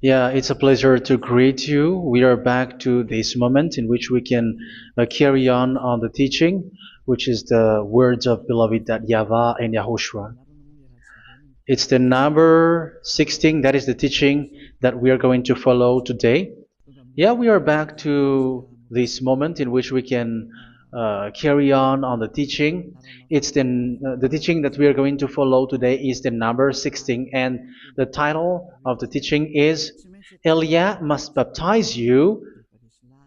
Yeah, it's a pleasure to greet you. We are back to this moment in which we can carry on the teaching, which is the words of beloved that YAHVAH and YAHOSHUA. It's the number 16, that is the teaching that we are going to follow today. Yeah, we are back to this moment in which we can carry on the teaching. It's the teaching that we are going to follow today is the number 16, and the title of the teaching is Elia must baptize you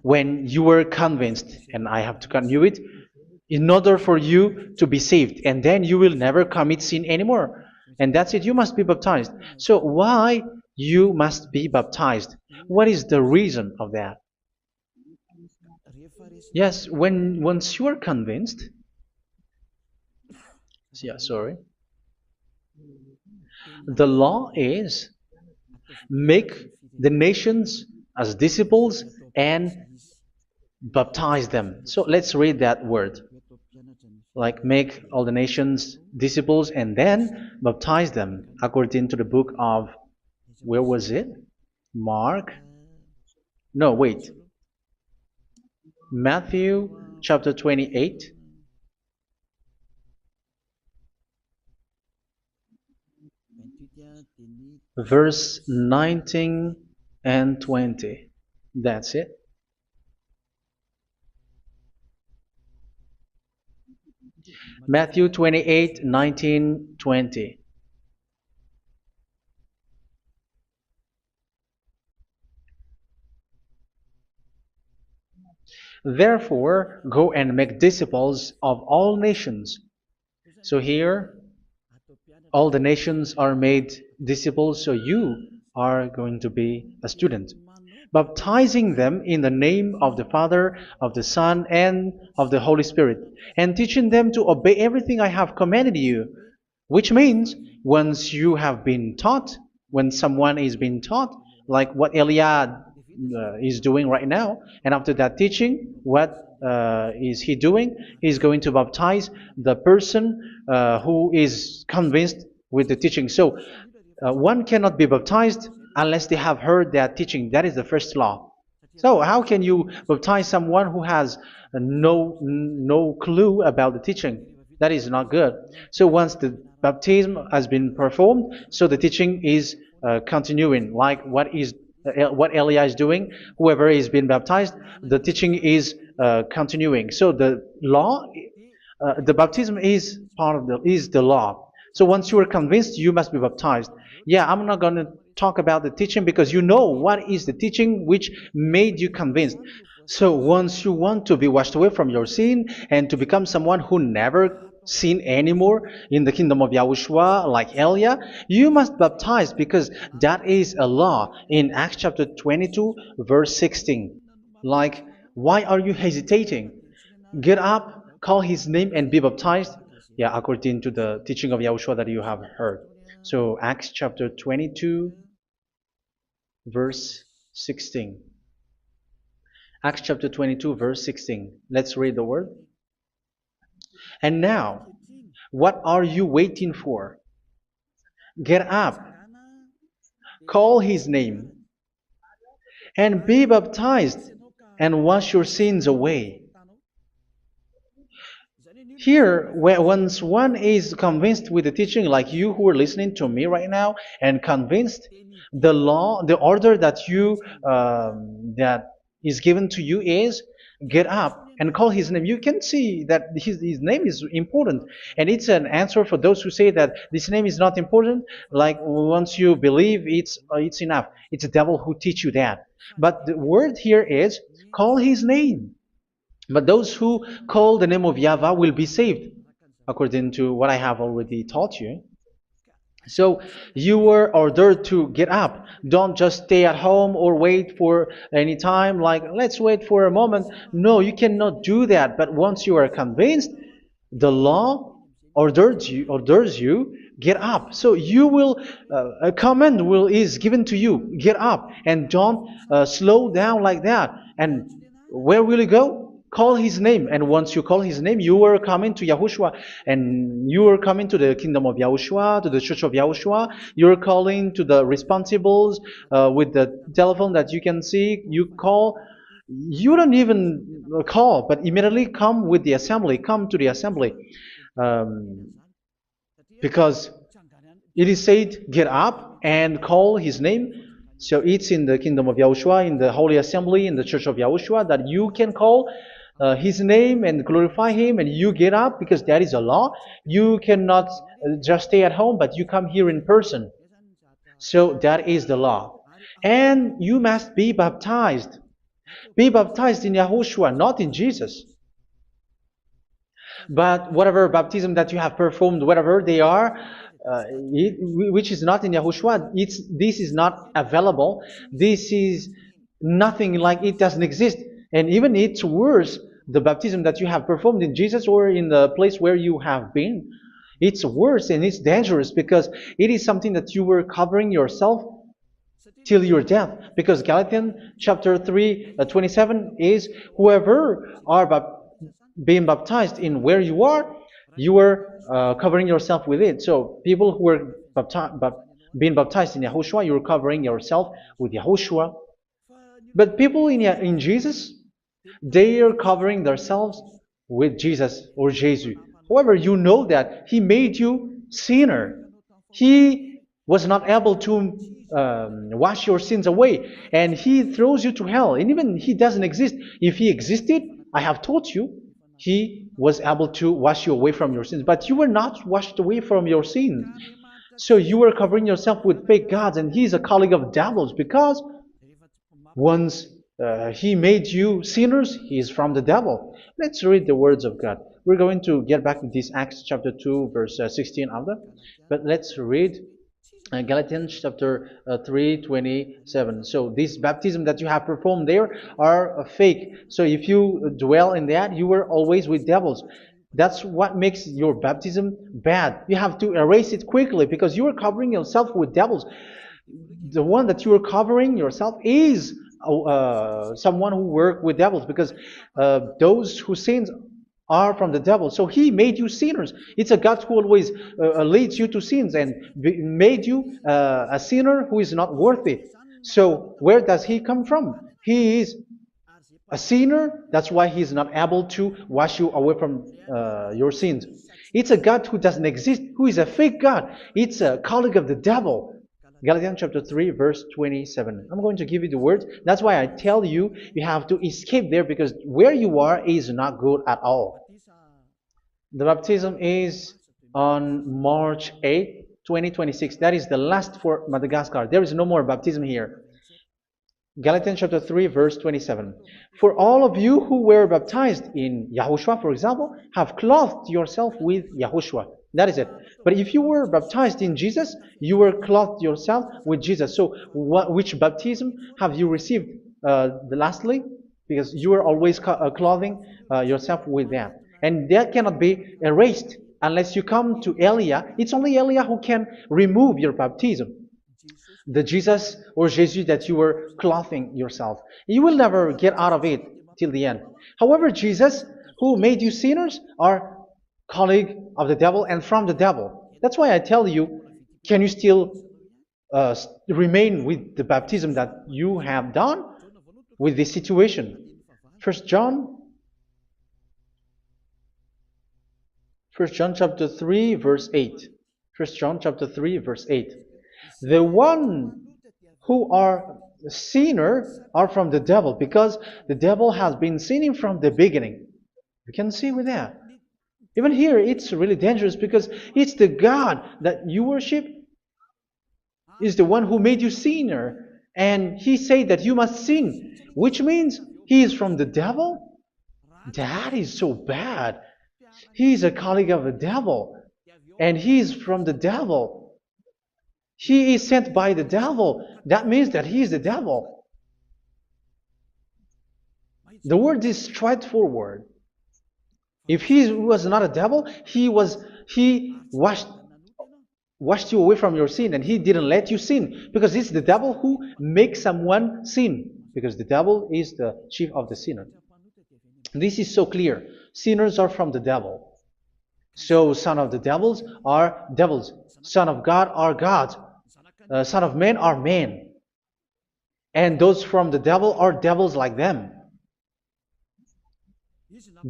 when you were convinced, and I have to continue it, in order for you to be saved, and then you will never commit sin anymore. And that's it, you must be baptized. So why you must be baptized? What is the reason of that? Yes, when once you are convinced, yeah, sorry, the law is make the nations as disciples and baptize them. So let's read that word. Like make all the nations disciples and then baptize them according to the book of, where was it? Mark? No, wait. Matthew chapter 28. Verse 19 and 20. That's it. Matthew 28, 19, 20. Therefore, go and make disciples of all nations. So here, all the nations are made disciples, so you are going to be a student. Baptizing them in the name of the Father, of the Son, and of the Holy Spirit, and teaching them to obey everything I have commanded you. Which means, once you have been taught, when someone is being taught, like what Eliad is doing right now, and after that teaching, what is he doing? He's going to baptize the person who is convinced with the teaching. So one cannot be baptized unless they have heard that teaching. That is the first law. So how can you baptize someone who has no clue about the teaching? That is not good. So once the baptism has been performed, so the teaching is continuing. Like what Elijah is doing, whoever is being baptized, the teaching is continuing. So the law, the baptism is part of the law. So once you are convinced, you must be baptized. Yeah, I'm not going to talk about the teaching because you know what is the teaching which made you convinced. So once you want to be washed away from your sin and to become someone who never sin anymore in the kingdom of Yahushua, like Elia, you must baptize because that is a law in Acts chapter 22, verse 16. Like, why are you hesitating? Get up, call his name, and be baptized. Yeah, according to the teaching of Yahushua that you have heard. So Acts chapter 22, verse 16. Acts chapter 22, verse 16. Let's read the word. And now, what are you waiting for? Get up, call his name, and be baptized, and wash your sins away. Here, once one is convinced with the teaching, like you who are listening to me right now, and convinced, the law, the order that that is given to you is get up and call his name. You can see that his name is important, and it's an answer for those who say that this name is not important. Like once you believe, it's enough. It's the devil who teach you that. But the word here is call his name. But those who call the name of YAHVAH will be saved, according to what I have already taught you. So you were ordered to get up. Don't just stay at home or wait for any time, like let's wait for a moment. No, you cannot do that. But once you are convinced, the law orders you get up. So you will a command is given to you, get up, and don't slow down like that. And where will you go? call his name. And once you call his name, you are coming to Yahushua. And you are coming to the kingdom of Yahushua, to the church of Yahushua. You're calling to the responsibles with the telephone that you can see. You call. You don't even call, but immediately come with the assembly. Come to the assembly. Um, because it is said, get up and call his name. So it's in the kingdom of Yahushua, in the holy assembly, in the church of Yahushua, that you can call his name and glorify him, and you get up, because that is a law. You cannot just stay at home, but you come here in person. So that is the law. And you must be baptized. Be baptized in Yahushua, not in Jesus. But whatever baptism that you have performed, whatever they are, which is not in Yahushua, this is not available. This is nothing, like it doesn't exist. And even it's worse, the baptism that you have performed in Jesus or in the place where you have been. It's worse and it's dangerous, because it is something that you were covering yourself till your death. Because Galatians chapter 3, 27 is, whoever are being baptized in where you are covering yourself with it. So people who were being baptized in Yahushua, you're covering yourself with Yahushua. But people in Jesus, they are covering themselves with Jesus or Jesus. However, you know that he made you sinner. He was not able to wash your sins away, and he throws you to hell. And even he doesn't exist. If he existed, I have taught you, he was able to wash you away from your sins. But you were not washed away from your sins. So you were covering yourself with fake gods, and he's a colleague of devils, because once he made you sinners, he is from the devil. Let's read the words of God. We're going to get back to this Acts chapter 2, verse 16 after. But let's read Galatians chapter 3, 27. So this baptism that you have performed there are fake. So if you dwell in that, you were always with devils. That's what makes your baptism bad. You have to erase it quickly, because you are covering yourself with devils. The one that you are covering yourself is someone who works with devils, because those who sin are from the devil. So he made you sinners. It's a God who always leads you to sins, and made you a sinner who is not worthy. So where does he come from? He is a sinner. That's why he is not able to wash you away from your sins. It's a God who doesn't exist, who is a fake God. It's a colleague of the devil. Galatians chapter 3, verse 27. I'm going to give you the words. That's why I tell you, you have to escape there, because where you are is not good at all. The baptism is on March 8, 2026. That is the last for Madagascar. There is no more baptism here. Galatians chapter 3, verse 27. For all of you who were baptized in Yahushua, for example, have clothed yourself with Yahushua. That is it. But if you were baptized in Jesus, you were clothed yourself with Jesus. So which baptism have you received lastly? Because you are always clothing yourself with that. And that cannot be erased unless you come to Eliah. It's only Eliah who can remove your baptism. The Jesus or Jesus that you were clothing yourself. You will never get out of it till the end. However, Jesus, who made you sinners, are colleague of the devil and from the devil. That's why I tell you, can you still remain with the baptism that you have done with this situation? First John chapter 3, verse 8. First John chapter 3, verse 8. The one who are sinner are from the devil, because the devil has been sinning from the beginning. You can see with that. Even here, it's really dangerous, because it's the God that you worship is the one who made you sinner. And he said that you must sin, which means he is from the devil. That is so bad. He is a colleague of the devil, and he is from the devil. He is sent by the devil. That means that he is the devil. The word is straightforward. If he was not a devil, he washed you away from your sin, and he didn't let you sin, because it's the devil who makes someone sin, because the devil is the chief of the sinner. This is so clear. Sinners are from the devil. So son of the devils are devils. Son of God are gods. Son of men are men. And those from the devil are devils like them.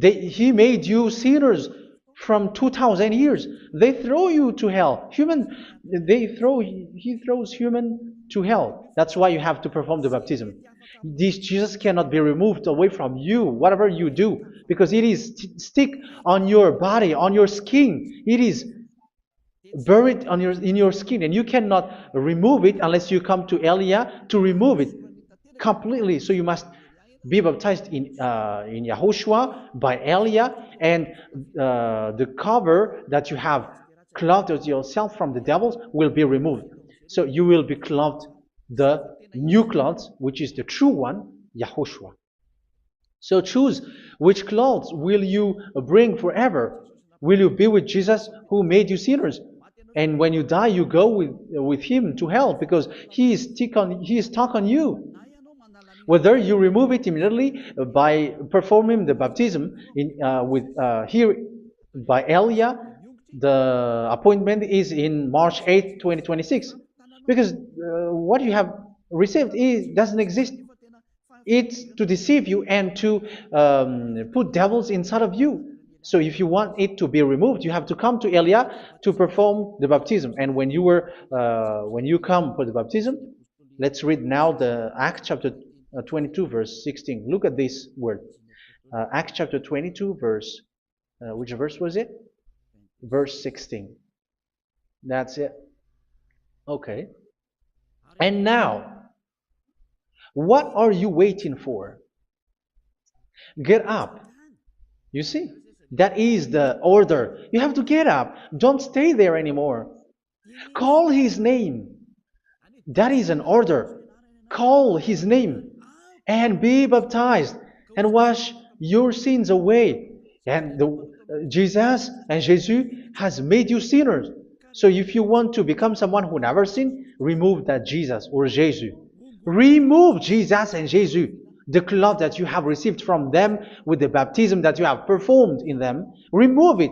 He made you sinners from 2,000 years. They throw you to hell. He throws human to hell. That's why you have to perform the baptism. This Jesus cannot be removed away from you, whatever you do, because it is stick on your body, on your skin. It is buried in your skin, and you cannot remove it unless you come to Elia to remove it completely. So you must be baptized in YAHOSHUA by Elia, and the cover that you have clothed yourself from the devils will be removed. So you will be clothed the new clothes, which is the true one, YAHOSHUA. So choose which clothes will you bring forever. Will you be with Jesus who made you sinners? And when you die, you go with him to hell because he is stuck on you. Whether you remove it immediately by performing the baptism here by Elia, the appointment is in March 8, 2026. Because what you have received doesn't exist. It's to deceive you and to put devils inside of you. So if you want it to be removed, you have to come to Elia to perform the baptism. And when you come for the baptism, let's read now the Acts chapter 22 verse 16. Look at this word. Acts chapter 22 verse, which verse was it? Verse 16. That's it. Okay. And now, what are you waiting for? Get up. You see, that is the order. You have to get up. Don't stay there anymore. Call his name. That is an order. Call his name and be baptized and wash your sins away. And Jesus has made you sinners. So if you want to become someone who never sinned, remove that Jesus or Jesus. Remove Jesus and Jesus, the cloth that you have received from them with the baptism that you have performed in them. Remove it.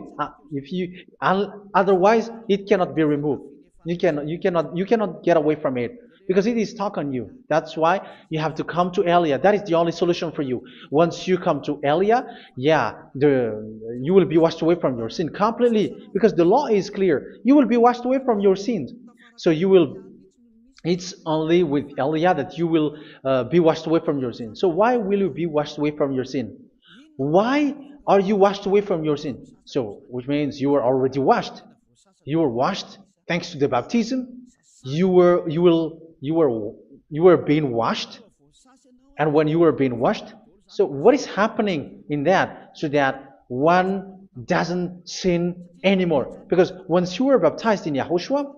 Otherwise, it cannot be removed. You cannot get away from it because it is stuck on you. That's why you have to come to Elia. That is the only solution for you. Once you come to Elia, you will be washed away from your sin completely because the law is clear. You will be washed away from your sins. So it's only with Elia that you will be washed away from your sin. So why will you be washed away from your sin? Why are you washed away from your sin? So, which means you are already washed. You were washed thanks to the baptism. You were being washed, and when you were being washed, so what is happening in that? So that one doesn't sin anymore. Because once you were baptized in YAHOSHUA,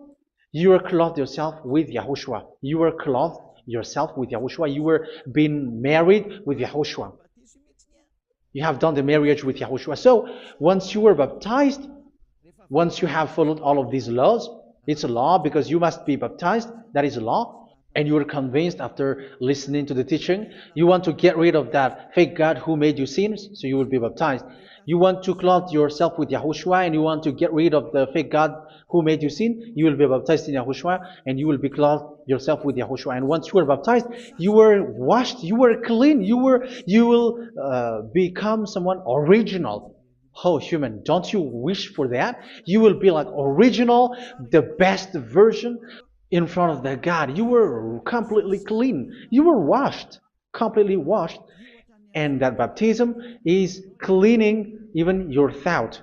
you were clothed yourself with YAHOSHUA. You were clothed yourself with YAHOSHUA. You were being married with YAHOSHUA. You have done the marriage with YAHOSHUA. So once you were baptized, once you have followed all of these laws, it's a law because you must be baptized. That is a law. And you are convinced after listening to the teaching, you want to get rid of that fake God who made you sinners, so you will be baptized. You want to clothe yourself with YAHOSHUA and you want to get rid of the fake God who made you sin, you will be baptized in YAHOSHUA and you will be clothed yourself with YAHOSHUA. And once you are baptized, you were washed, you were clean, you will become someone original. Oh, human, don't you wish for that? You will be like original, the best version in front of the God. You were completely clean. You were washed, completely washed. And that baptism is cleaning even your thought.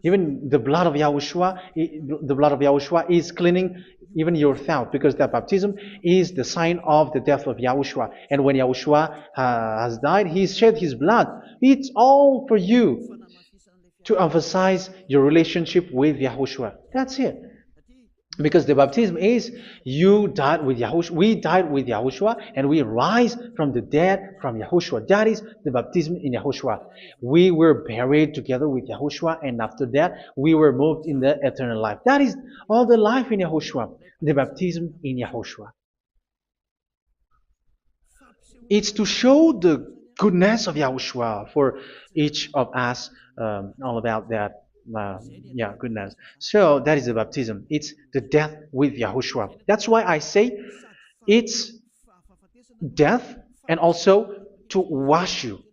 Even the blood of YAHOSHUA is cleaning even your thought, because that baptism is the sign of the death of YAHOSHUA. And when YAHOSHUA has died, he shed his blood. It's all for you to emphasize your relationship with YAHOSHUA. That's it. Because the baptism is you died with YAHOSHUA, we died with YAHOSHUA, and we rise from the dead from YAHOSHUA. That is the baptism in YAHOSHUA. We were buried together with YAHOSHUA, and after that we were moved in the eternal life. That is all the life in YAHOSHUA, the baptism in YAHOSHUA. It's to show the goodness of Yahushua for each of us, all about that. Uh, yeah, goodness. So that is the baptism. It's the death with Yahushua. That's why I say it's death and also to wash you.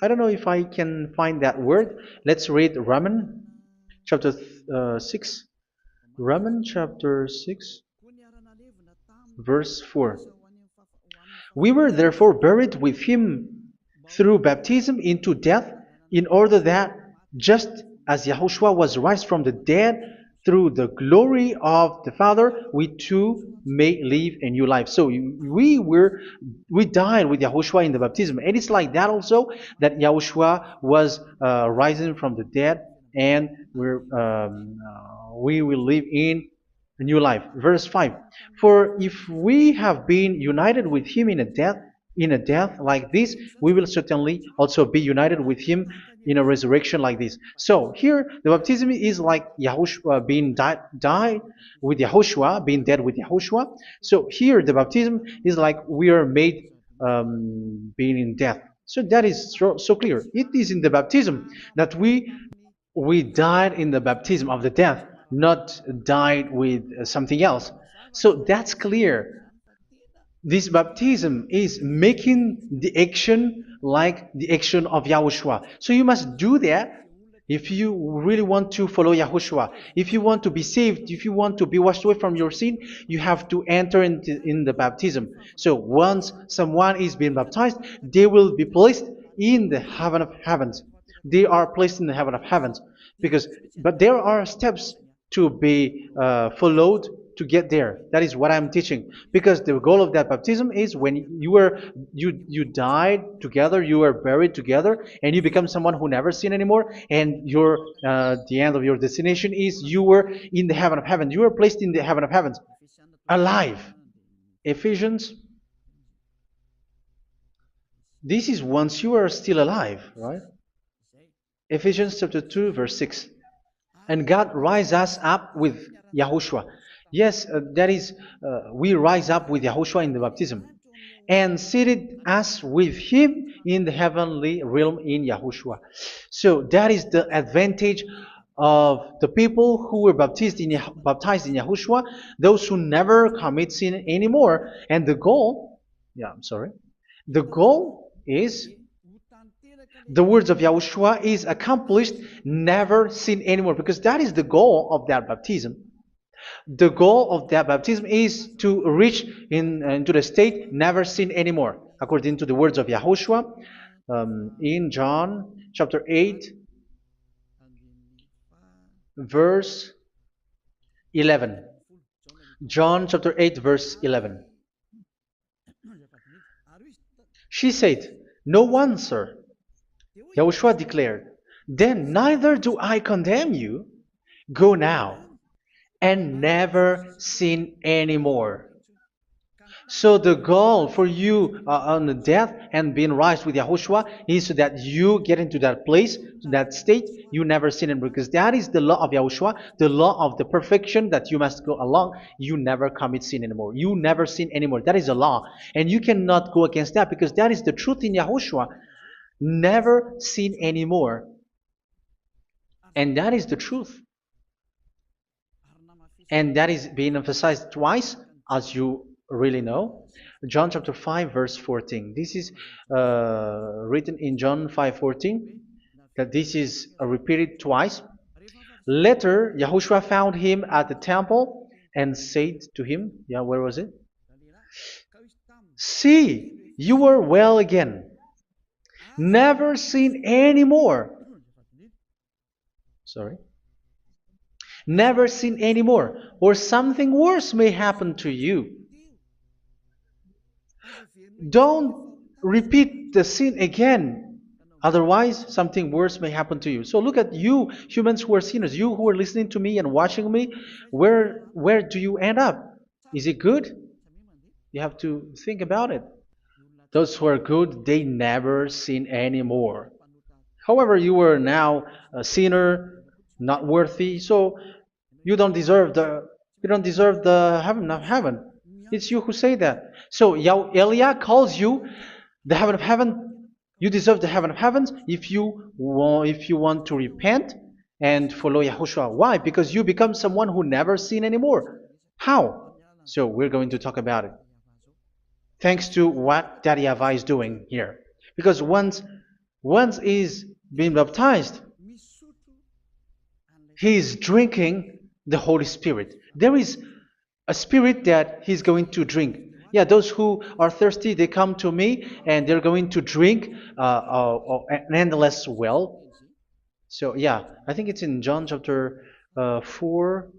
I don't know if I can find that word. Let's read Romans chapter 6. Romans chapter 6, verse 4. We were therefore buried with him through baptism into death, in order that, just as Yahushua was raised from the dead through the glory of the Father, we too may live a new life. So we died with Yahushua in the baptism, and it's like that also that Yahushua was rising from the dead, and we will live in a new life. Verse 5. For if we have been united with him in a death like this, we will certainly also be united with him in a resurrection like this. So here the baptism is like Yahushua being died with Yahushua, being dead with Yahushua. So here the baptism is like we are made being in death. So that is so clear. It is in the baptism that we died in the baptism of the death, not died with something else. So that's clear. This baptism is making the action like the action of Yahushua. So you must do that if you really want to follow Yahushua. If you want to be saved, if you want to be washed away from your sin, you have to enter in the baptism. So once someone is being baptized, they will be placed in the heaven of heavens. They are placed in the heaven of heavens, but there are steps to be followed to get there. That is what I'm teaching. Because the goal of that baptism is when you died together, you were buried together, and you become someone who never sin anymore. And the end of your destination is you were in the heaven of heaven. You were placed in the heaven of heavens, alive. Ephesians. This is once you are still alive, right? Ephesians chapter 2, verse 6. And God rise us up with Yahushua. Yes, that is, we rise up with Yahushua in the baptism. And seated us with him in the heavenly realm in Yahushua. So that is the advantage of the people who were baptized in Yahushua, those who never commit sin anymore. And the goal, the goal is the words of Yahushua is accomplished, never sin anymore, because that is the goal of that baptism. The goal of that baptism is to reach into the state never sin anymore, according to the words of Yahushua in John chapter 8, verse 11. John chapter 8, verse 11. She said, "No one, sir." Yahushua declared, "Then neither do I condemn you. Go now and never sin anymore." So the goal for you on the death and being raised with Yahushua is so that you get into that place, to that state, you never sin anymore. Because that is the law of Yahushua, the law of the perfection that you must go along. You never commit sin anymore. You never sin anymore. That is a law. And you cannot go against that because that is the truth in Yahushua. Never sin anymore. And that is the truth. And that is being emphasized twice, as you really know. John chapter 5, verse 14. This is written in John 5:14, that this is repeated twice. Later, Yahushua found him at the temple and said to him, where was it? "See, you are well again. Never sin anymore." Never sin anymore, or something worse may happen to you. Don't repeat the sin again. Otherwise, something worse may happen to you. So look at you, humans who are sinners, you who are listening to me and watching me. Where do you end up? Is it good? You have to think about it. Those who are good, they never sin anymore. However, you are now a sinner, not worthy, so you don't deserve the heaven of heaven. It's you who say that. So Eliah calls you the heaven of heaven You deserve the heaven of heavens if you want to repent and follow Yahushua. Why? Because you become someone who never sin anymore. How? So we're going to talk about it. Thanks to what Daddy YAHVAH is doing here. Because once is being baptized, he is drinking the Holy Spirit. There is a spirit that he's going to drink. Yeah, those who are thirsty, they come to me and they're going to drink an endless well. So yeah, I think it's in John chapter 4.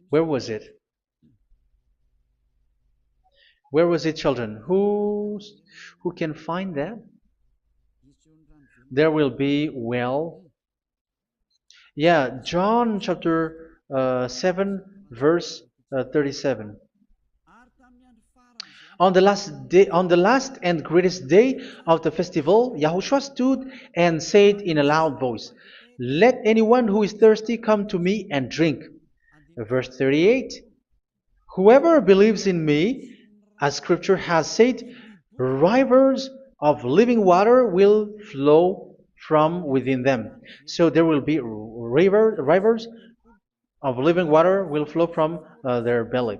Where was it? Where was it, children? Who can find that? There will be well. Yeah, John chapter 7, verse 37. On the last day, on the last and greatest day of the festival, Yahushua stood and said in a loud voice, "Let anyone who is thirsty come to me and drink." Verse 38. Whoever believes in me, as Scripture has said, rivers of living water will flow from within them. So there will be rivers of living water will flow from their belly.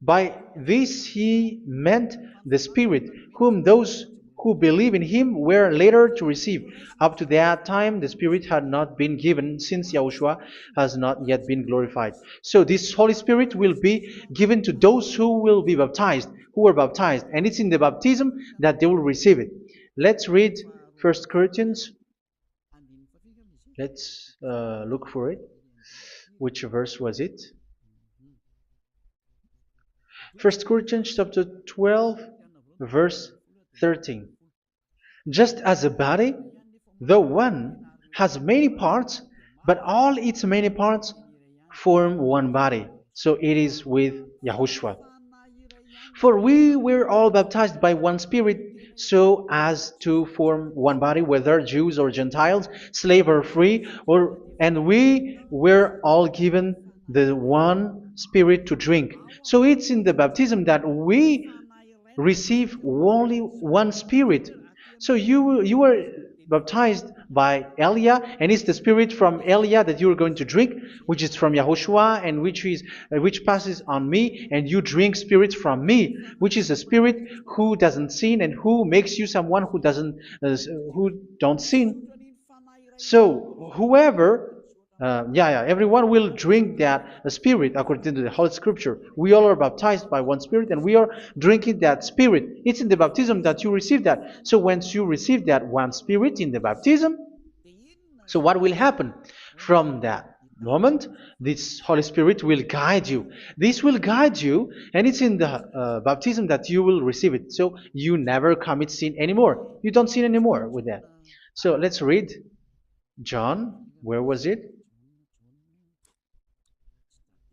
By this he meant the Spirit, whom those who believe in him were later to receive. Up to that time, the Spirit had not been given, since Yahushua has not yet been glorified. So this Holy Spirit will be given to those who will be baptized, who were baptized, and it's in the baptism that they will receive it. Let's read 1 Corinthians. Let's look for it. Which verse was it? 1 Corinthians chapter 12, verse 13. Just as a body, though one, has many parts, but all its many parts form one body. So it is with Yahushua. For we were all baptized by one Spirit, so as to form one body, whether Jews or Gentiles, slave or free, and we were all given the one Spirit to drink. So it's in the baptism that we receive only one Spirit. So you were baptized by Elia, and it's the Spirit from Elia that you are going to drink, which is from Yahushua, and which passes on me, and you drink Spirit from me, which is a Spirit who doesn't sin and who makes you someone who don't sin. So whoever everyone will drink that Spirit according to the Holy Scripture. We all are baptized by one Spirit, and we are drinking that Spirit. It's in the baptism that you receive that. So once you receive that one Spirit in the baptism, so what will happen? From that moment, this Holy Spirit will guide you. This will guide you, and it's in the baptism that you will receive it. So you never commit sin anymore. You don't sin anymore with that. So let's read John. Where was it?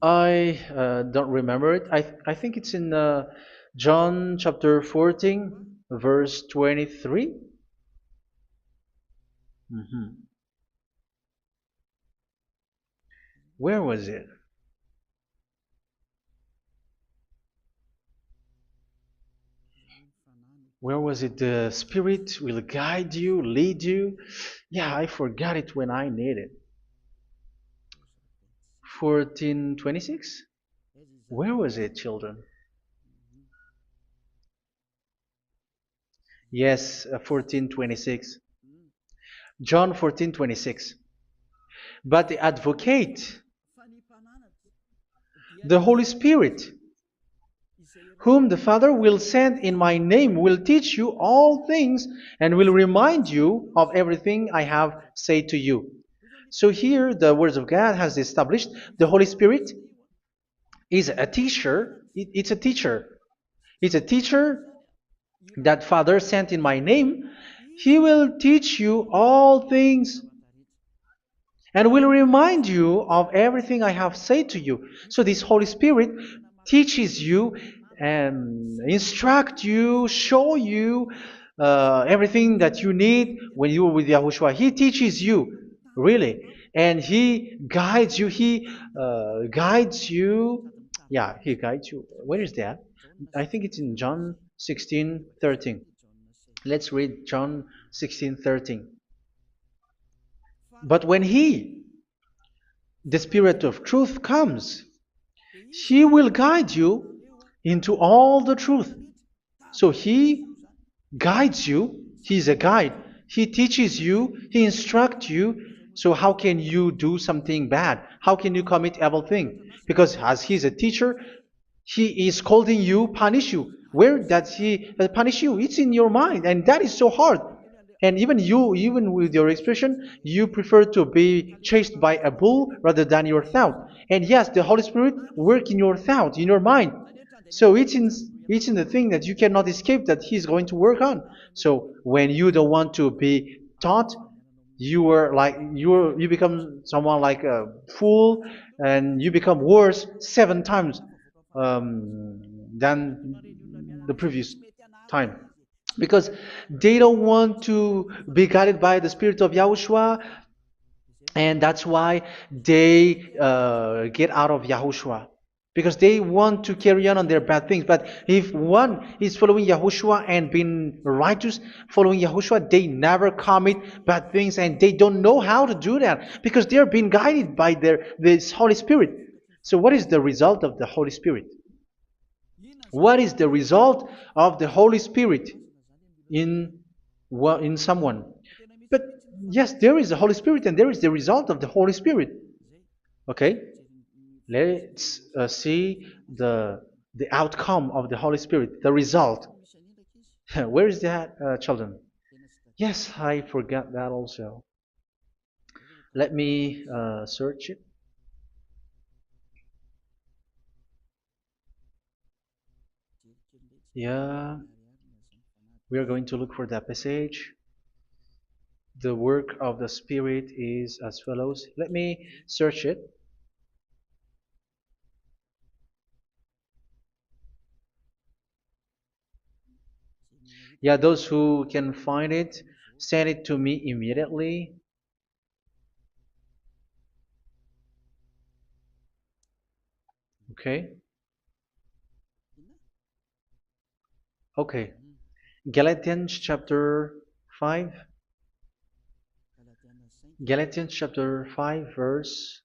I don't remember it. I think it's in John chapter 14, verse 23. Where was it? Where was it? The Spirit will guide you, lead you. Yeah, I forgot it when I need it. 14:26? Where was it, children? Yes, 14:26. John 14:26. But the advocate, the Holy Spirit, whom the Father will send in my name, will teach you all things and will remind you of everything I have said to you. So here the words of God has established the Holy Spirit is a teacher. It's a teacher. It's a teacher that Father sent in my name. He will teach you all things and will remind you of everything I have said to you. So this Holy Spirit teaches you and instruct you, show you everything that you need when you are with Yahushua. He teaches you, really, and He guides you. He guides you. Yeah, He guides you. Where is that? I think it's in John 16:13. Let's read John 16:13. But when He, the Spirit of truth, comes, He will guide you into all the truth. So He guides you. He's a guide. He teaches you. He instructs you. So how can you do something bad? How can you commit evil thing? Because as He's a teacher, He is scolding you, punish you. Where does He punish you? It's in your mind, and that is so hard. And even you, even with your expression, you prefer to be chased by a bull rather than your thought. And yes, the Holy Spirit work in your thought, in your mind. So it's in the thing that you cannot escape that He's going to work on. So when you don't want to be taught, you become someone like a fool, and you become worse 7 times than the previous time, because they don't want to be guided by the Spirit of Yahushua, and that's why they get out of Yahushua, because they want to carry on their bad things. But if one is following Yahushua and being righteous, following Yahushua, they never commit bad things, and they don't know how to do that because they're being guided by this Holy Spirit. So what is the result of the Holy Spirit? What is the result of the Holy Spirit in in someone? But yes, there is the Holy Spirit, and there is the result of the Holy Spirit. Okay, let's see the outcome of the Holy Spirit, the result. Where is that, children? Yes, I forgot that also. Let me search it. Yeah, we are going to look for that passage. The work of the Spirit is as follows. Let me search it. Yeah, those who can find it, send it to me immediately. Okay. Okay. Galatians chapter 5. Galatians chapter 5 verse.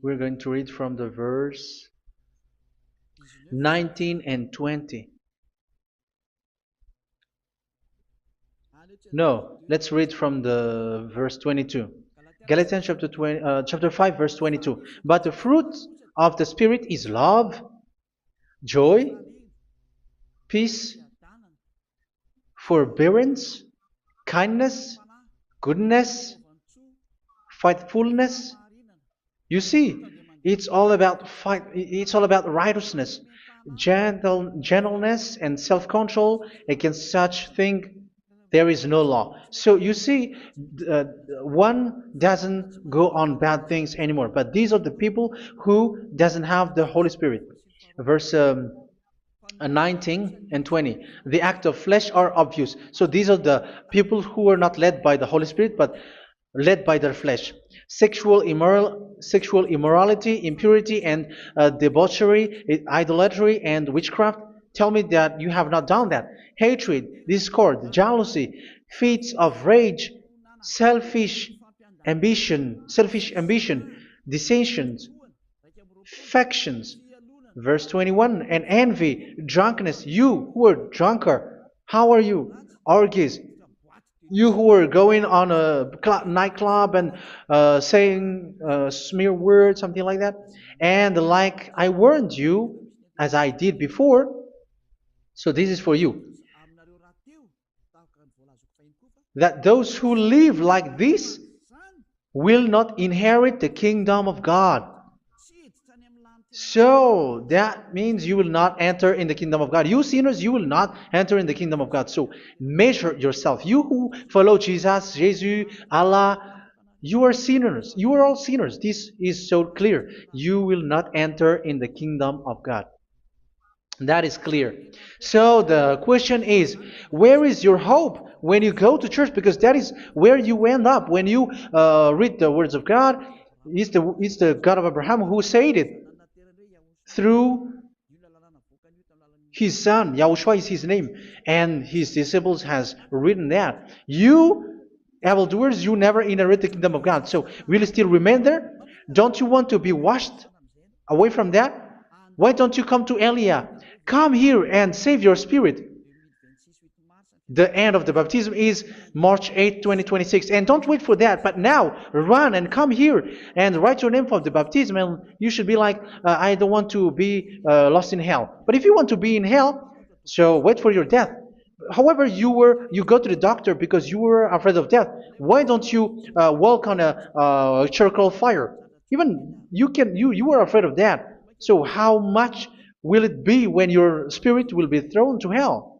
We're going to read from the verse 19 and 20. No, let's read from the verse 22. Galatians chapter 5 verse 22. But the fruit of the Spirit is love, joy, peace, forbearance, kindness, goodness, faithfulness. You see, it's all about righteousness, gentleness, and self-control. Against such thing there is no law. So you see, one doesn't go on bad things anymore. But these are the people who doesn't have the Holy Spirit. Verse 19 and 20. The act of flesh are obvious. So these are the people who are not led by the Holy Spirit, but led by their flesh. Sexual immorality, impurity, and debauchery, idolatry, and witchcraft. Tell me that you have not done that. Hatred, discord, jealousy, fits of rage, selfish ambition, dissensions, factions. Verse 21, and envy, drunkenness. You who are drunkard, how are you? Orgies. You who are going on a nightclub and saying smear words, something like that. And like I warned you, as I did before, so this is for you, that those who live like this will not inherit the kingdom of God. So that means you will not enter in the kingdom of God. You sinners, you will not enter in the kingdom of God. So measure yourself. You who follow Jesus, Allah, you are sinners. You are all sinners. This is so clear. You will not enter in the kingdom of God. That is clear. So the question is, where is your hope when you go to church? Because that is where you end up when you read the words of God. It's the God of Abraham who said it. Through His son, Yahushua is his name, and his disciples has written that. You evildoers, you never inherit the kingdom of God. So will you still remain there? Don't you want to be washed away from that? Why don't you come to Elia? Come here and save your spirit. The end of the baptism is March 8th, 2026. And don't wait for that, but now run and come here and write your name for the baptism. And you should be like, I don't want to be lost in hell. But if you want to be in hell, so wait for your death. However, you go to the doctor because you were afraid of death. Why don't you walk on a charcoal fire? Even you were afraid of that. So how much will it be when your spirit will be thrown to hell?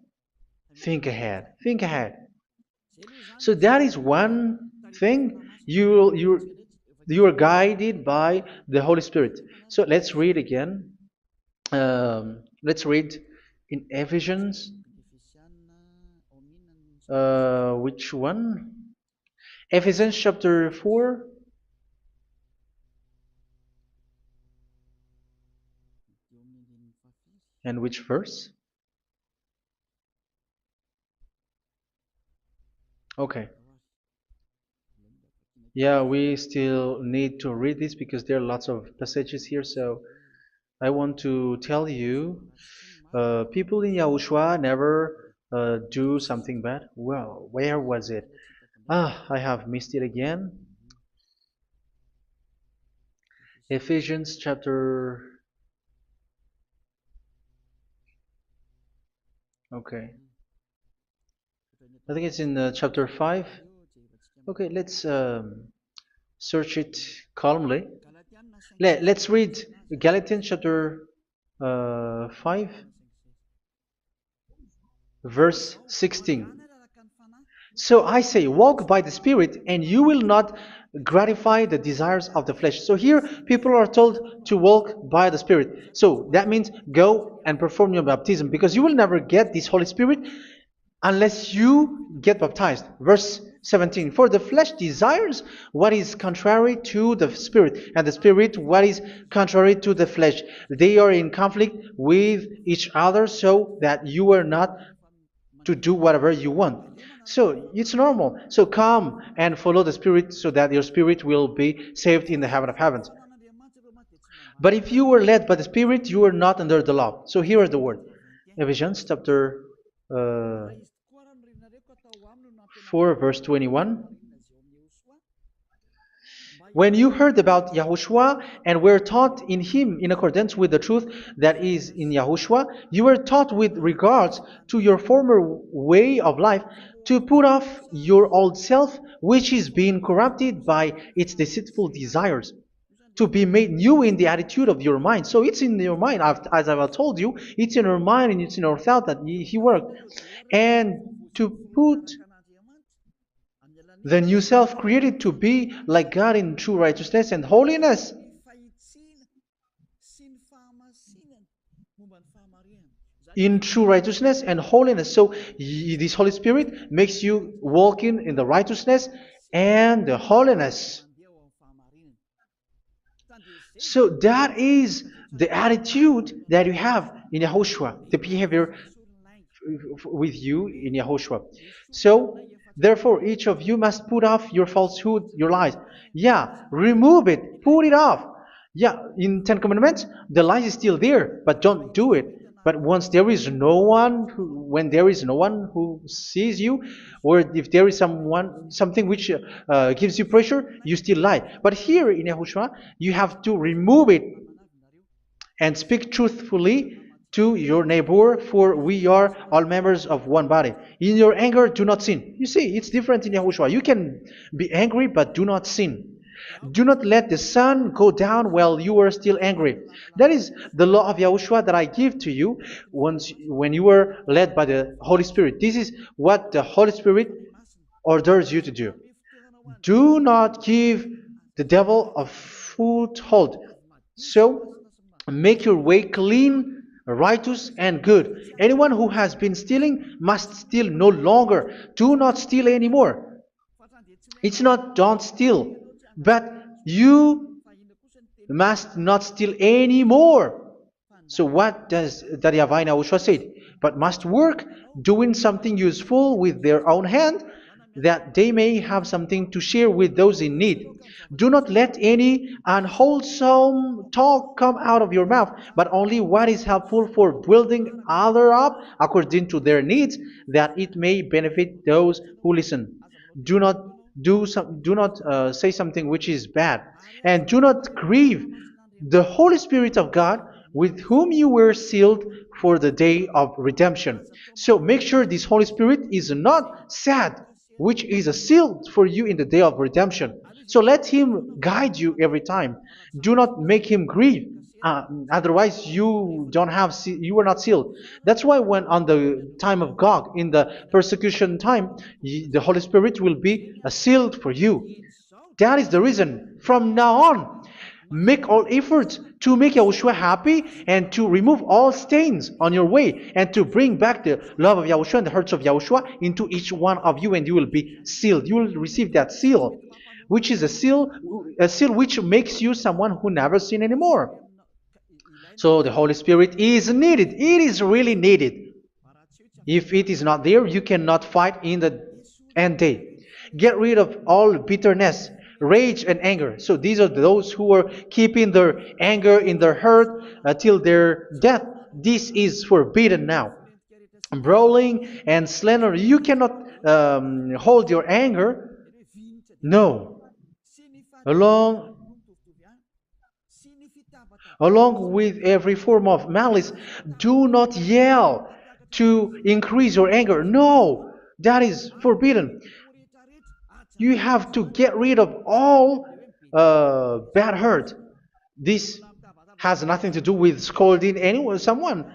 Think ahead. Think ahead. So that is one thing. You are guided by the Holy Spirit. So let's read again. Let's read in Ephesians. Which one? Ephesians chapter 4. And which verse? Okay. Yeah, we still need to read this because there are lots of passages here. So I want to tell you, people in Yahushua never do something bad. Well, where was it? I have missed it again. Ephesians chapter. Okay. I think it's in chapter 5. Okay, let's search it calmly. Let's read Galatians chapter 5, verse 16. So I say, walk by the Spirit, and you will not gratify the desires of the flesh. So here, people are told to walk by the Spirit. So that means go and perform your baptism, because you will never get this Holy Spirit unless you get baptized. Verse 17. For the flesh desires what is contrary to the Spirit, and the Spirit what is contrary to the flesh. They are in conflict with each other, so that you are not to do whatever you want. So it's normal. So come and follow the Spirit so that your spirit will be saved in the heaven of heavens. But if you were led by the Spirit, you are not under the law. So here is the word. Ephesians chapter 4, verse 21. When you heard about Yahushua and were taught in him in accordance with the truth that is in Yahushua, you were taught with regards to your former way of life to put off your old self, which is being corrupted by its deceitful desires, to be made new in the attitude of your mind. So it's in your mind, as I've told you, it's in your mind and it's in your thought that he worked. And to put the new self created to be like God in true righteousness and holiness. In true righteousness and holiness. So this Holy Spirit makes you walk in the righteousness and the holiness. So that is the attitude that you have in Yahushua, the behavior with you in Yahushua. So therefore, each of you must put off your falsehood, your lies. Yeah, remove it, put it off. Yeah, in Ten Commandments, the lies is still there, but don't do it. But once there is no one, when there is no one who sees you, or if there is something which gives you pressure, you still lie. But here in Yahushua, you have to remove it and speak truthfully to your neighbor, for we are all members of one body. In your anger, do not sin. You see, it's different in Yahushua. You can be angry, but do not sin. Do not let the sun go down while you are still angry. That is the law of Yahushua that I give to you when you were led by the Holy Spirit. This is what the Holy Spirit orders you to do. Do not give the devil a foothold. So, make your way clean, righteous, and good. Anyone who has been stealing must steal no longer. Do not steal anymore. It's not don't steal, but you must not steal anymore. So what does Daddy Yahweh Yahushua say? But must work doing something useful with their own hand, that they may have something to share with those in need. Do not let any unwholesome talk come out of your mouth, but only what is helpful for building other up according to their needs, that it may benefit those who listen. Do not do not say something which is bad, and do not grieve the Holy Spirit of God, with whom you were sealed for the day of redemption. So make sure this Holy Spirit is not sad, which is a seal for you in the day of redemption. So let Him guide you every time. Do not make Him grieve. Otherwise, you were not sealed. That's why when on the time of God, in the persecution time, the Holy Spirit will be a sealed for you. That is the reason. From now on, make all efforts to make Yahushua happy and to remove all stains on your way and to bring back the love of Yahushua and the hearts of Yahushua into each one of you, and you will be sealed. You will receive that seal, which is a seal which makes you someone who never sin anymore. So the Holy Spirit is needed. It is really needed. If it is not there, you cannot fight in the end day. Get rid of all bitterness, rage, and anger. So these are those who are keeping their anger in their heart till their death. This is forbidden now. Brawling and slander. You cannot hold your anger. No. Along Along with every form of malice, do not yell to increase your anger. No, that is forbidden. You have to get rid of all bad hurt. This has nothing to do with scolding anyone, someone.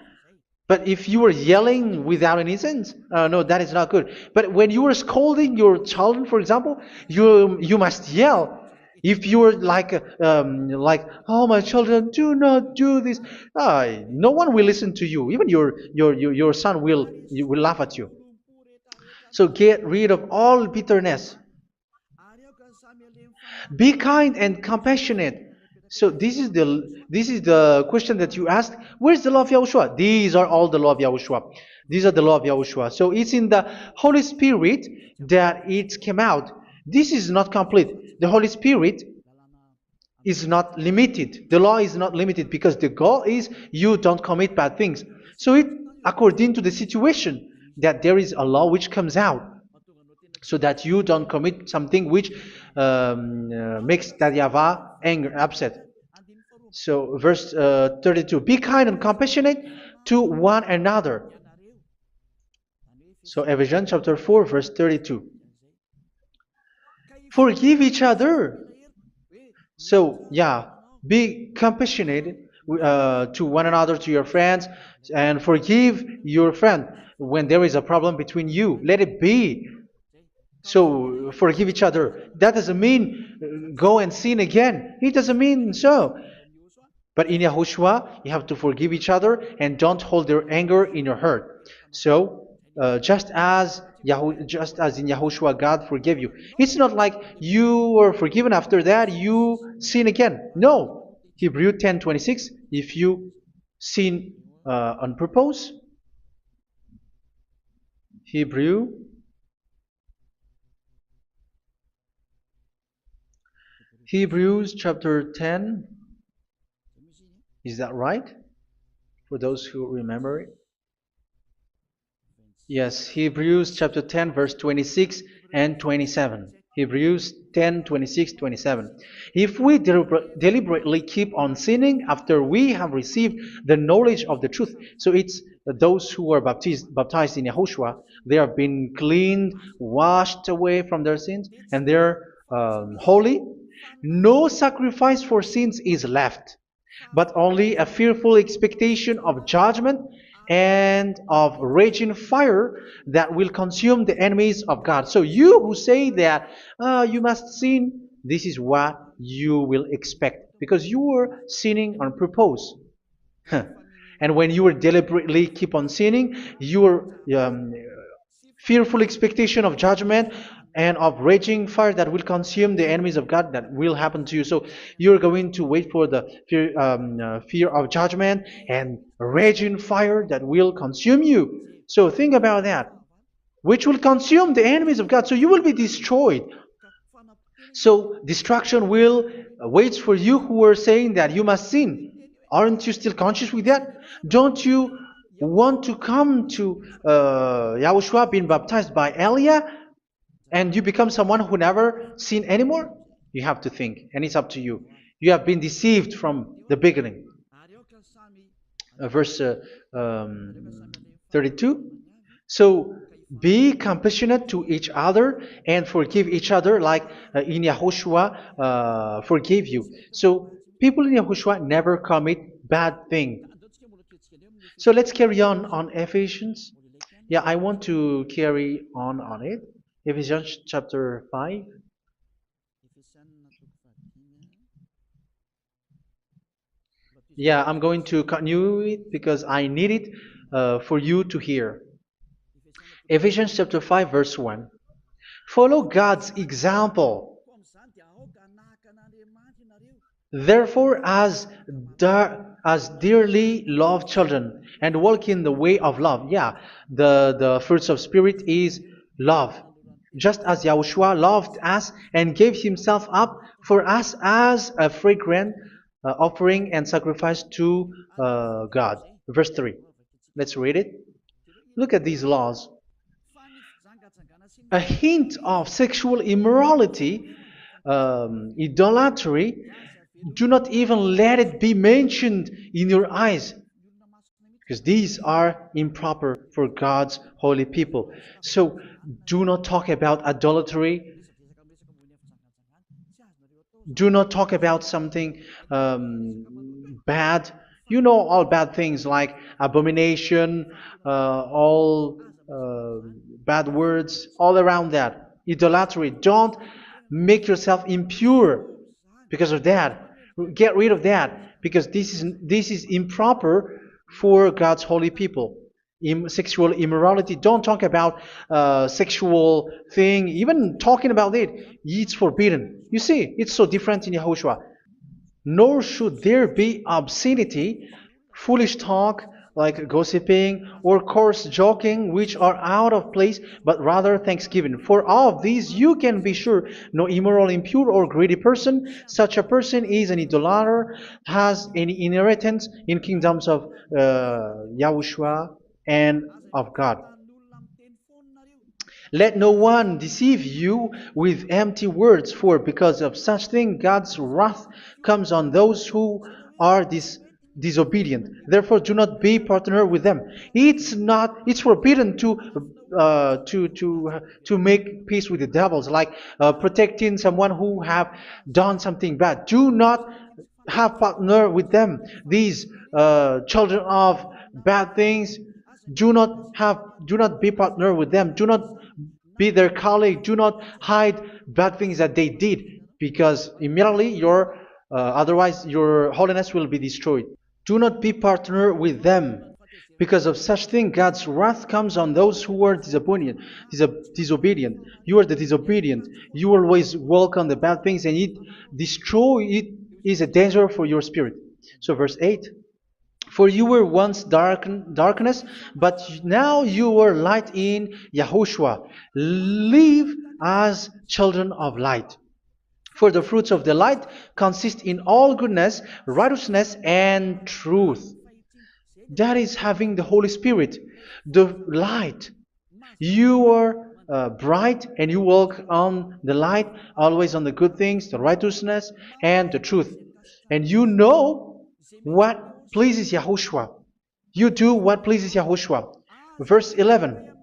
But if you were yelling without any sense, no, that is not good. But when you are scolding your children, for example, you must yell. If you are like, oh my children, do not do this, no one will listen to you. Even your son will laugh at you. So get rid of all bitterness. Be kind and compassionate. So this is the question that you asked. Where's the law of Yahushua? These are all the law of Yahushua. These are the law of Yahushua. So it's in the Holy Spirit that it came out. This is not complete. The Holy Spirit is not limited. The law is not limited because the goal is you don't commit bad things. So it according to the situation that there is a law which comes out, so that you don't commit something which makes that Yahweh angry, upset. So verse 32, be kind and compassionate to one another. So Ephesians chapter 4 verse 32. Forgive each other. So yeah, be compassionate to one another, to your friends, and forgive your friend when there is a problem between you. Let it be. So forgive each other. That doesn't mean go and sin again. It doesn't mean so. But in Yahushua, you have to forgive each other and don't hold their anger in your heart. So just as in Yahushua, God forgave you. It's not like you were forgiven after that you sin again. No. Hebrew 10:26. If you sin on purpose, Hebrews chapter 10. Is that right? For those who remember it? Yes, Hebrews chapter 10, verse 26 and 27. Hebrews 10, 26, 27. If we deliberately keep on sinning after we have received the knowledge of the truth, so it's those who are baptized in Yahushua, they have been cleaned, washed away from their sins, and they're holy. No sacrifice for sins is left, but only a fearful expectation of judgment and of raging fire that will consume the enemies of God. So you who say that you must sin, this is what you will expect, because you were sinning on purpose. And when you will deliberately keep on sinning, you are fearful expectation of judgment and of raging fire that will consume the enemies of God that will happen to you. So you're going to wait for the fear of judgment and raging fire that will consume you. So think about that, which will consume the enemies of God. So you will be destroyed. So destruction will wait for you who are saying that you must sin. Aren't you still conscious with that? Don't you want to come to Yahushua being baptized by Elia and you become someone who never sin anymore? You have to think, and it's up to you. You have been deceived from the beginning. Verse 32. So be compassionate to each other and forgive each other like in Yahushua forgave you. So people in Yahushua never commit bad thing. So let's carry on Ephesians. Yeah, I want to carry on it. Ephesians chapter 5. Yeah, I'm going to continue it because I need it for you to hear. Ephesians chapter 5 verse 1. Follow God's example. Therefore, as dearly loved children, and walk in the way of love. Yeah, the fruits of spirit is love. Just as Yahushua loved us and gave himself up for us as a fragrant offering and sacrifice to God. Verse 3. Let's read it. Look at these laws. A hint of sexual immorality, idolatry, do not even let it be mentioned in your eyes, because these are improper for God's holy people. So do not talk about idolatry. Do not talk about something bad. You know all bad things like abomination, all bad words, all around that. Idolatry. Don't make yourself impure because of that. Get rid of that because this is improper for God's holy people. Sexual immorality. Don't talk about sexual thing. Even talking about it's forbidden. You see, it's so different in Yahushua. Nor should there be obscenity, foolish talk like gossiping or coarse joking, which are out of place, but rather thanksgiving. For of these you can be sure: no immoral, impure, or greedy person, such a person is an idolater, has any inheritance in kingdoms of Yahushua and of God. Let no one deceive you with empty words, for because of such thing God's wrath comes on those who are disobedient. Therefore, do not be partner with them. It's forbidden to make peace with the devils, like protecting someone who have done something bad. Do not have partner with them. These children of bad things, do not be partner with them. Do not be their colleague. Do not hide bad things that they did, because immediately otherwise your holiness will be destroyed. Do not be partner with them. Because of such thing, God's wrath comes on those who are disobedient. You are the disobedient. You always walk on the bad things, and it is a danger for your spirit. So verse 8. For you were once darkness, but now you are light in Yahushua. Live as children of light. For the fruits of the light consist in all goodness, righteousness, and truth. That is having the Holy Spirit, the light. You are bright and you walk on the light, always on the good things, the righteousness, and the truth. And you know what pleases Yahushua. You do what pleases Yahushua. Verse 11.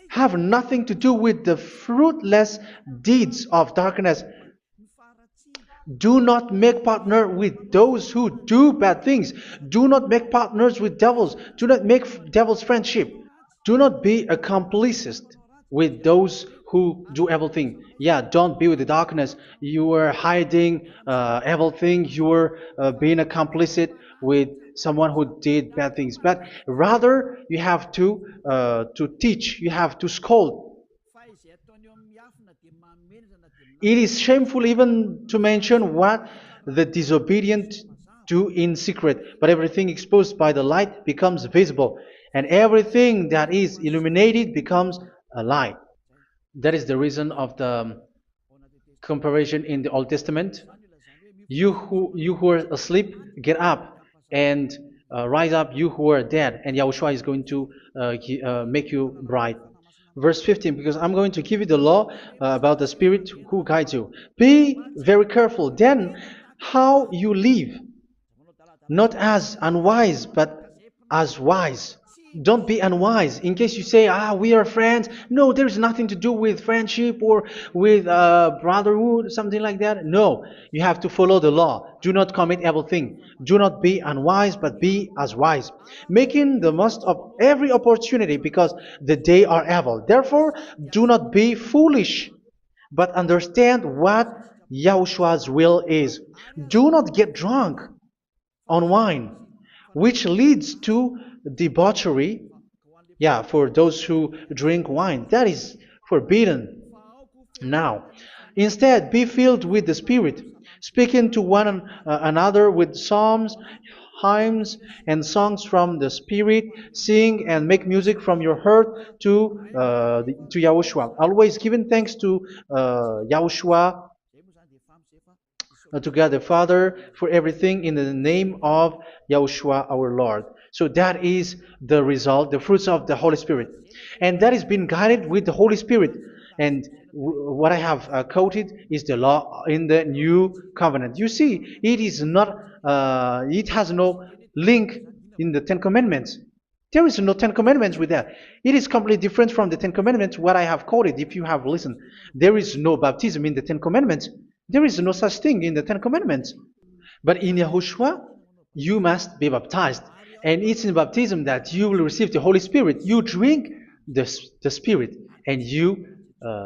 Have nothing to do with the fruitless deeds of darkness. Do not make partner with those who do bad things. Do not make partners with devils. Do not make devil's friendship. Do not be accomplices with those who do evil things. Yeah, don't be with the darkness. You are hiding evil things. You are being a complicit with someone who did bad things, but rather you have to teach, you have to scold. It is shameful even to mention what the disobedient do in secret, but everything exposed by the light becomes visible, and everything that is illuminated becomes a light. That is the reason of the comparison in the Old Testament. You who are asleep, get up and rise up, you who are dead, and Yahushua is going to make you bright. Verse 15, because I'm going to give you the law about the Spirit who guides you. Be very careful then how you live, not as unwise, but as wise. Don't be unwise. In case you say, we are friends. No, there's nothing to do with friendship or with brotherhood, something like that. No, you have to follow the law. Do not commit evil thing. Do not be unwise, but be as wise, making the most of every opportunity because the day are evil. Therefore, do not be foolish, but understand what Yahushua's will is. Do not get drunk on wine, which leads to debauchery. Yeah, for those who drink wine, that is forbidden now. Instead, be filled with the Spirit, speaking to one another with psalms, hymns, and songs from the Spirit. Sing and make music from your heart to Yahushua. Always giving thanks to Yahushua, to God the Father for everything in the name of Yahushua our Lord. So that is the result, the fruits of the Holy Spirit. And that is being guided with the Holy Spirit. And what I have quoted is the law in the new covenant. You see, it is not, it has no link in the Ten Commandments. There is no Ten Commandments with that. It is completely different from the Ten Commandments, what I have quoted, if you have listened. There is no baptism in the Ten Commandments. There is no such thing in the Ten Commandments. But in Yahushua, you must be baptized. And it's in baptism that you will receive the Holy Spirit. You drink the Spirit, and you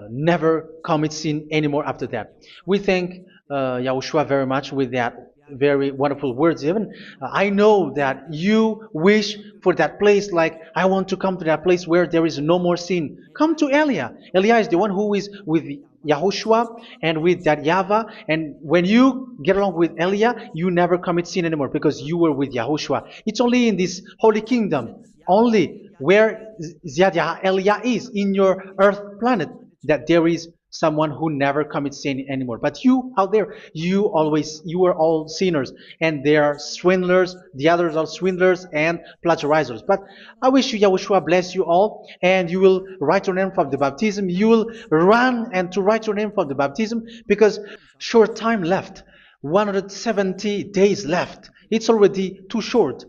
never commit sin anymore after that. We thank Yahushua very much with that very wonderful words. Even I know that you wish for that place, like I want to come to that place where there is no more sin. Come to Elia. Elia is the one who is with Yahushua and with that YAHVAH, and when you get along with Elia, you never commit sin anymore because you were with Yahushua. It's only in this holy kingdom, only where Ziad Elia is, in your earth planet, that there is someone who never commits sin anymore. But you out there, you are all sinners, and they are swindlers. The others are swindlers and plagiarizers. But I wish you, Yahushua, bless you all, and you will write your name from the baptism. You will run and to write your name from the baptism, because short time left, 170 days left. It's already too short.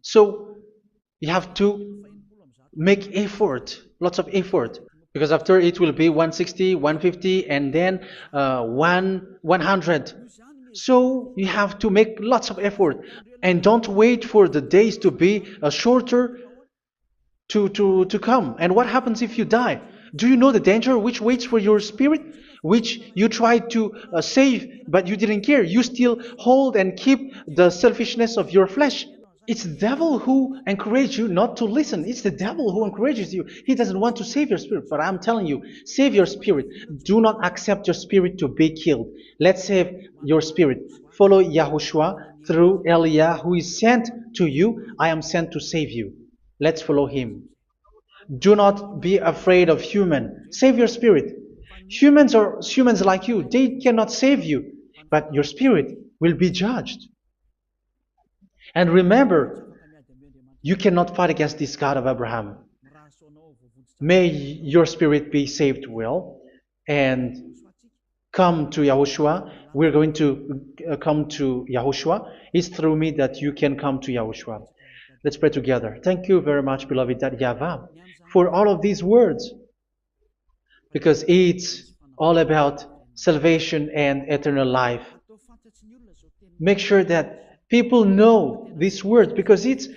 So you have to make effort, lots of effort, because after it will be 160, 150, and then 100. So you have to make lots of effort, and don't wait for the days to be shorter to come. And what happens if you die? Do you know the danger which waits for your spirit, which you tried to save, but you didn't care? You still hold and keep the selfishness of your flesh. It's the devil who encourages you not to listen. It's the devil who encourages you. He doesn't want to save your spirit. But I'm telling you, save your spirit. Do not accept your spirit to be killed. Let's save your spirit. Follow Yahushua through Elia, who is sent to you. I am sent to save you. Let's follow him. Do not be afraid of human. Save your spirit. Humans are humans like you. They cannot save you. But your spirit will be judged. And remember, you cannot fight against this God of Abraham. May your spirit be saved well and come to Yahushua. We're going to come to Yahushua. It's through me that you can come to Yahushua. Let's pray together. Thank you very much, beloved YAHVAH, for all of these words, because it's all about salvation and eternal life. Make sure that people know these words, because it's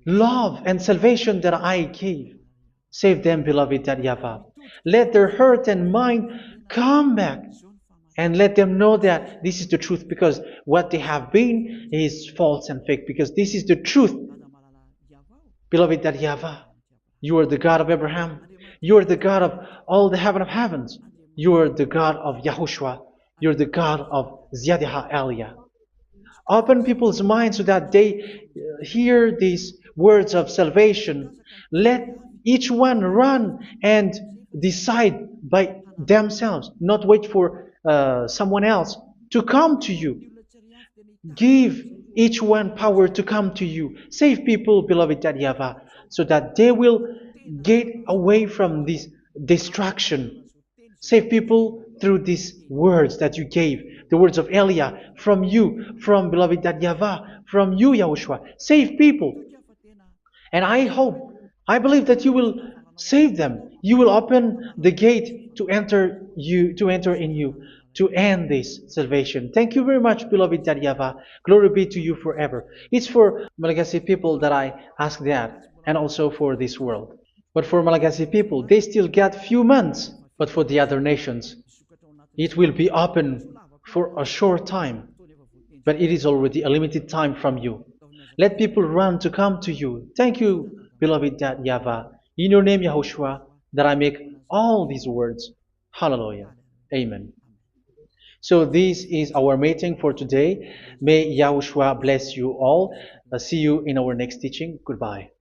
love and salvation that I gave. Save them, beloved YAHVAH. Let their heart and mind come back and let them know that this is the truth, because what they have been is false and fake, because this is the truth. Beloved, that YAHVAH, you are the God of Abraham, you are the God of all the heaven of heavens, you are the God of YAHOSHUA, you are the God of Ziyadha Aliyah. Open people's minds so that they hear these words of salvation. Let each one run and decide by themselves, not wait for someone else to come to you. Give each one power to come to you. Save people, beloved YAHVAH, so that they will get away from this distraction. Save people through these words that you gave, the words of Elia, from you, from beloved YAHVAH, from you, Yahushua. Save people. And I hope, I believe that you will save them. You will open the gate to enter in you, to end this salvation. Thank you very much, beloved YAHVAH. Glory be to you forever. It's for Malagasy people that I ask that, and also for this world. But for Malagasy people, they still get few months. But for the other nations, it will be open for a short time. But it is already a limited time from you. Let people run to come to you. Thank you, beloved YAHVAH. In your name, Yahushua, that I make all these words. Hallelujah. Amen. So this is our meeting for today. May Yahushua bless you all. See you in our next teaching. Goodbye.